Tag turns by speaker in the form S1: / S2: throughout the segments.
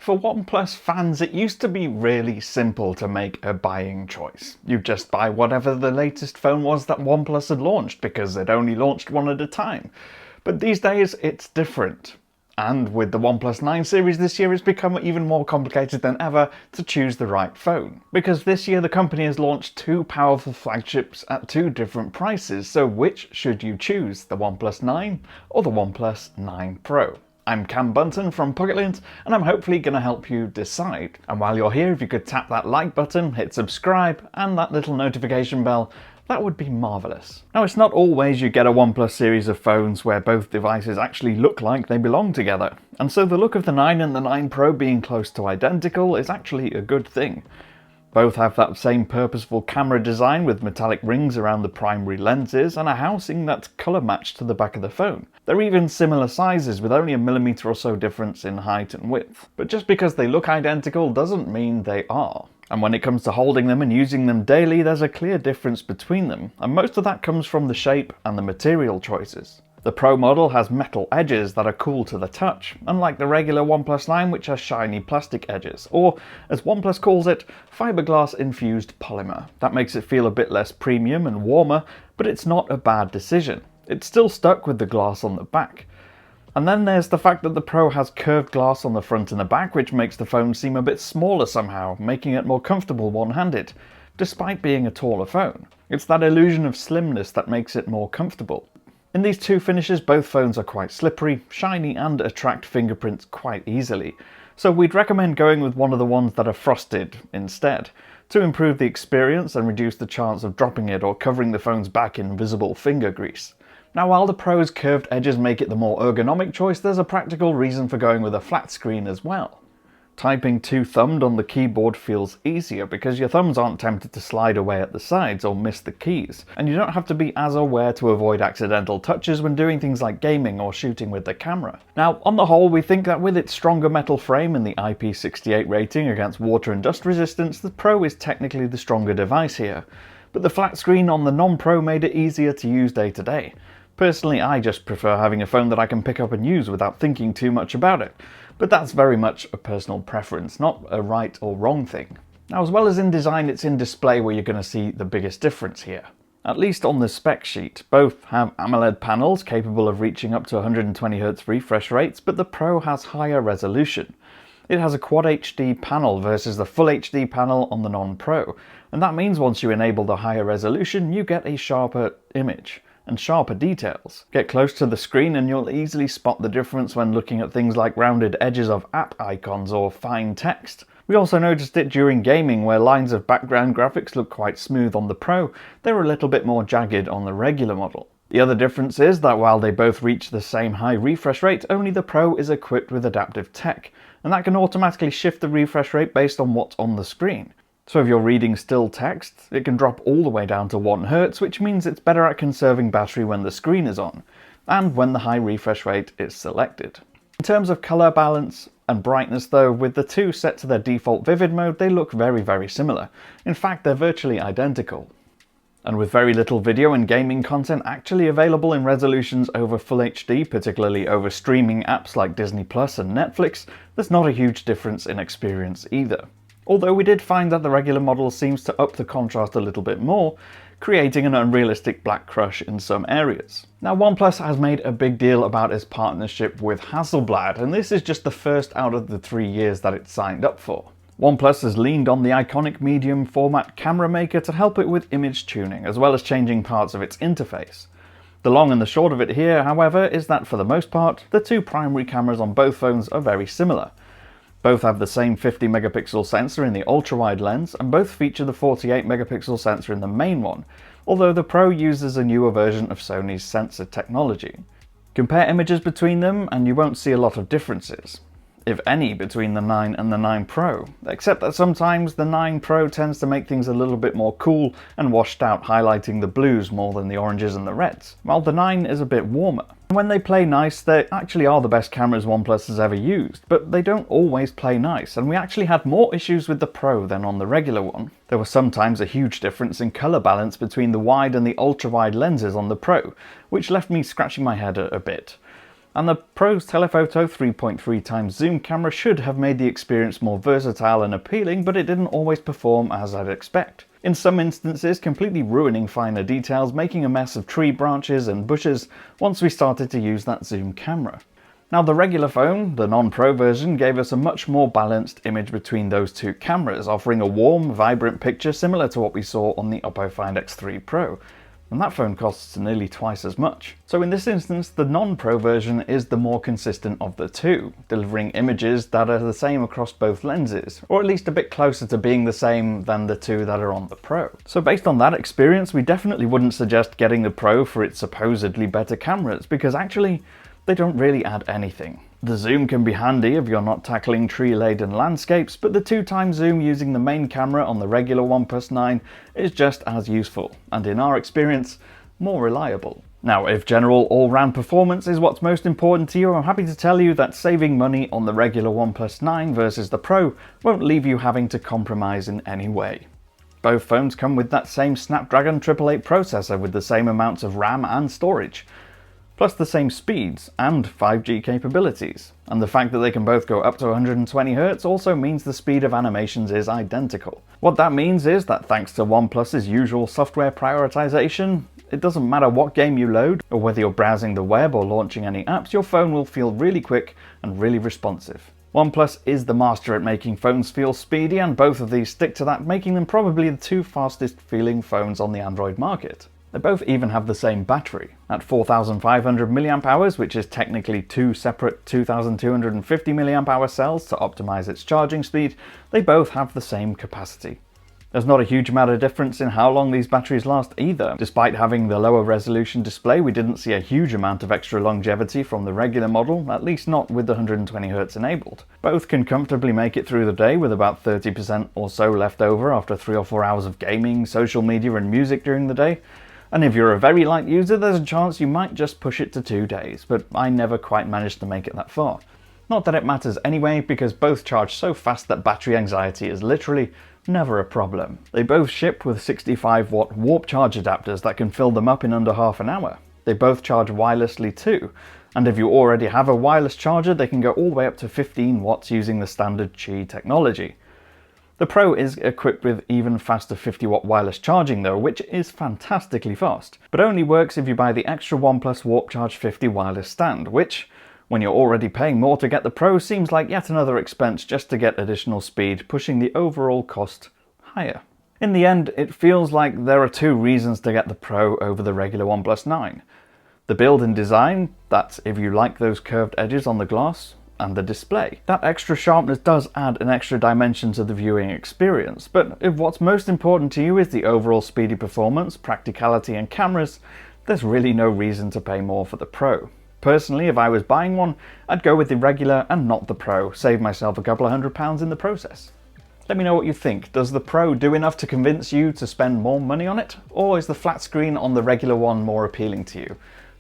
S1: for OnePlus fans, it used to be really simple to make a buying choice. You'd just buy whatever the latest phone was that OnePlus had launched, because they'd only launched one at a time. But these days, it's different. And with the OnePlus 9 series this year, it's become even more complicated than ever to choose the right phone. Because this year the company has launched two powerful flagships at two different prices, so which should you choose, the OnePlus 9 or the OnePlus 9 Pro? I'm Cam Bunton from Pocket-lint, and I'm hopefully going to help you decide. And while you're here, if you could tap that like button, hit subscribe, and that little notification bell, that would be marvellous. Now, it's not always you get a OnePlus series of phones where both devices actually look like they belong together. And so the look of the 9 and the 9 Pro being close to identical is actually a good thing. Both have that same purposeful camera design with metallic rings around the primary lenses and a housing that's colour matched to the back of the phone. They're even similar sizes with only a millimetre or so difference in height and width. But just because they look identical doesn't mean they are. And when it comes to holding them and using them daily, there's a clear difference between them, and most of that comes from the shape and the material choices. The Pro model has metal edges that are cool to the touch, unlike the regular OnePlus 9 which has shiny plastic edges, or as OnePlus calls it, fiberglass infused polymer. That makes it feel a bit less premium and warmer, but it's not a bad decision. It's still stuck with the glass on the back. And then there's the fact that the Pro has curved glass on the front and the back, which makes the phone seem a bit smaller somehow, making it more comfortable one-handed, despite being a taller phone. It's that illusion of slimness that makes it more comfortable. In these two finishes, both phones are quite slippery, shiny, and attract fingerprints quite easily, so we'd recommend going with one of the ones that are frosted instead, to improve the experience and reduce the chance of dropping it or covering the phone's back in visible finger grease. Now, while the Pro's curved edges make it the more ergonomic choice, there's a practical reason for going with a flat screen as well. Typing two-thumbed on the keyboard feels easier because your thumbs aren't tempted to slide away at the sides or miss the keys, and you don't have to be as aware to avoid accidental touches when doing things like gaming or shooting with the camera. Now, on the whole, we think that with its stronger metal frame and the IP68 rating against water and dust resistance, the Pro is technically the stronger device here. But the flat screen on the non-Pro made it easier to use day to day. Personally, I just prefer having a phone that I can pick up and use without thinking too much about it. But that's very much a personal preference, not a right or wrong thing. Now, as well as in design, it's in display where you're going to see the biggest difference here. At least on the spec sheet. Both have AMOLED panels capable of reaching up to 120Hz refresh rates, but the Pro has higher resolution. It has a Quad HD panel versus the Full HD panel on the non-Pro, and that means once you enable the higher resolution, you get a sharper image and sharper details. Get close to the screen and you'll easily spot the difference when looking at things like rounded edges of app icons or fine text. We also noticed it during gaming, where lines of background graphics look quite smooth on the Pro, they're a little bit more jagged on the regular model. The other difference is that while they both reach the same high refresh rate, only the Pro is equipped with adaptive tech, and that can automatically shift the refresh rate based on what's on the screen. So if you're reading still text, it can drop all the way down to 1 Hz, which means it's better at conserving battery when the screen is on, and when the high refresh rate is selected. In terms of colour balance and brightness though, with the two set to their default vivid mode, they look very similar. In fact, they're virtually identical. And with very little video and gaming content actually available in resolutions over Full HD, particularly over streaming apps like Disney Plus and Netflix, there's not a huge difference in experience either. Although we did find that the regular model seems to up the contrast a little bit more, creating an unrealistic black crush in some areas. Now, OnePlus has made a big deal about its partnership with Hasselblad, and this is just the first out of the 3 years that it's signed up for. OnePlus has leaned on the iconic medium format camera maker to help it with image tuning, as well as changing parts of its interface. The long and the short of it here, however, is that for the most part, the two primary cameras on both phones are very similar. Both have the same 50 megapixel sensor in the ultra-wide lens, and both feature the 48 megapixel sensor in the main one, although the Pro uses a newer version of Sony's sensor technology. Compare images between them and you won't see a lot of differences, if any, between the 9 and the 9 Pro, except that sometimes the 9 Pro tends to make things a little bit more cool and washed out, highlighting the blues more than the oranges and the reds, while the 9 is a bit warmer. When they play nice, they actually are the best cameras OnePlus has ever used, but they don't always play nice, and we actually had more issues with the Pro than on the regular one. There was sometimes a huge difference in colour balance between the wide and the ultra-wide lenses on the Pro, which left me scratching my head a bit. and the Pro's telephoto 3.3x zoom camera should have made the experience more versatile and appealing, but it didn't always perform as I'd expect. In some instances, completely ruining finer details, making a mess of tree branches and bushes once we started to use that zoom camera. Now the regular phone, the non-Pro version, gave us a much more balanced image between those two cameras, offering a warm, vibrant picture similar to what we saw on the Oppo Find X3 Pro. And that phone costs nearly twice as much. So in this instance, the non-Pro version is the more consistent of the two, delivering images that are the same across both lenses, or at least a bit closer to being the same than the two that are on the Pro. So based on that experience, we definitely wouldn't suggest getting the Pro for its supposedly better cameras, because actually, they don't really add anything. The zoom can be handy if you're not tackling tree-laden landscapes, but the 2x zoom using the main camera on the regular OnePlus 9 is just as useful, and in our experience, more reliable. Now, if general all-round performance is what's most important to you, I'm happy to tell you that saving money on the regular OnePlus 9 versus the Pro won't leave you having to compromise in any way. Both phones come with that same Snapdragon 888 processor with the same amounts of RAM and storage, plus the same speeds and 5G capabilities. And the fact that they can both go up to 120Hz also means the speed of animations is identical. What that means is that thanks to OnePlus's usual software prioritization, it doesn't matter what game you load, or whether you're browsing the web or launching any apps, your phone will feel really quick and really responsive. OnePlus is the master at making phones feel speedy, and both of these stick to that, making them probably the two fastest feeling phones on the Android market. They both even have the same battery. At 4,500 mAh, which is technically two separate 2,250 mAh cells to optimize its charging speed, they both have the same capacity. There's not a huge amount of difference in how long these batteries last either. Despite having the lower resolution display, we didn't see a huge amount of extra longevity from the regular model, at least not with the 120Hz enabled. Both can comfortably make it through the day with about 30% or so left over after 3 or 4 hours of gaming, social media and music during the day. And if you're a very light user, there's a chance you might just push it to 2 days, but I never quite managed to make it that far. Not that it matters anyway, because both charge so fast that battery anxiety is literally never a problem. They both ship with 65-watt warp charge adapters that can fill them up in under half an hour. They both charge wirelessly too, and if you already have a wireless charger, they can go all the way up to 15 watts using the standard Qi technology. The Pro is equipped with even faster 50-watt wireless charging though, which is fantastically fast, but only works if you buy the extra OnePlus Warp Charge 50 wireless stand, which, when you're already paying more to get the Pro, seems like yet another expense just to get additional speed, pushing the overall cost higher. In the end, it feels like there are 2 reasons to get the Pro over the regular OnePlus 9. The build and design, that's if you like those curved edges on the glass, and the display. That extra sharpness does add an extra dimension to the viewing experience, but if what's most important to you is the overall speedy performance, practicality and cameras, there's really no reason to pay more for the Pro. Personally, if I was buying one, I'd go with the regular and not the Pro, save myself a couple of £100 in the process. Let me know what you think. Does the Pro do enough to convince you to spend more money on it? Or is the flat screen on the regular one more appealing to you?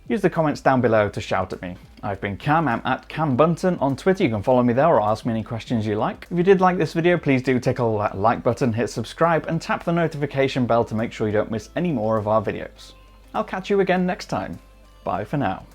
S1: Use the comments down below to shout at me. I've been Cam, I'm at Cam Bunton on Twitter. You can follow me there or ask me any questions you like. If you did like this video, please do tickle that like button, hit subscribe and tap the notification bell to make sure you don't miss any more of our videos. I'll catch you again next time. Bye for now.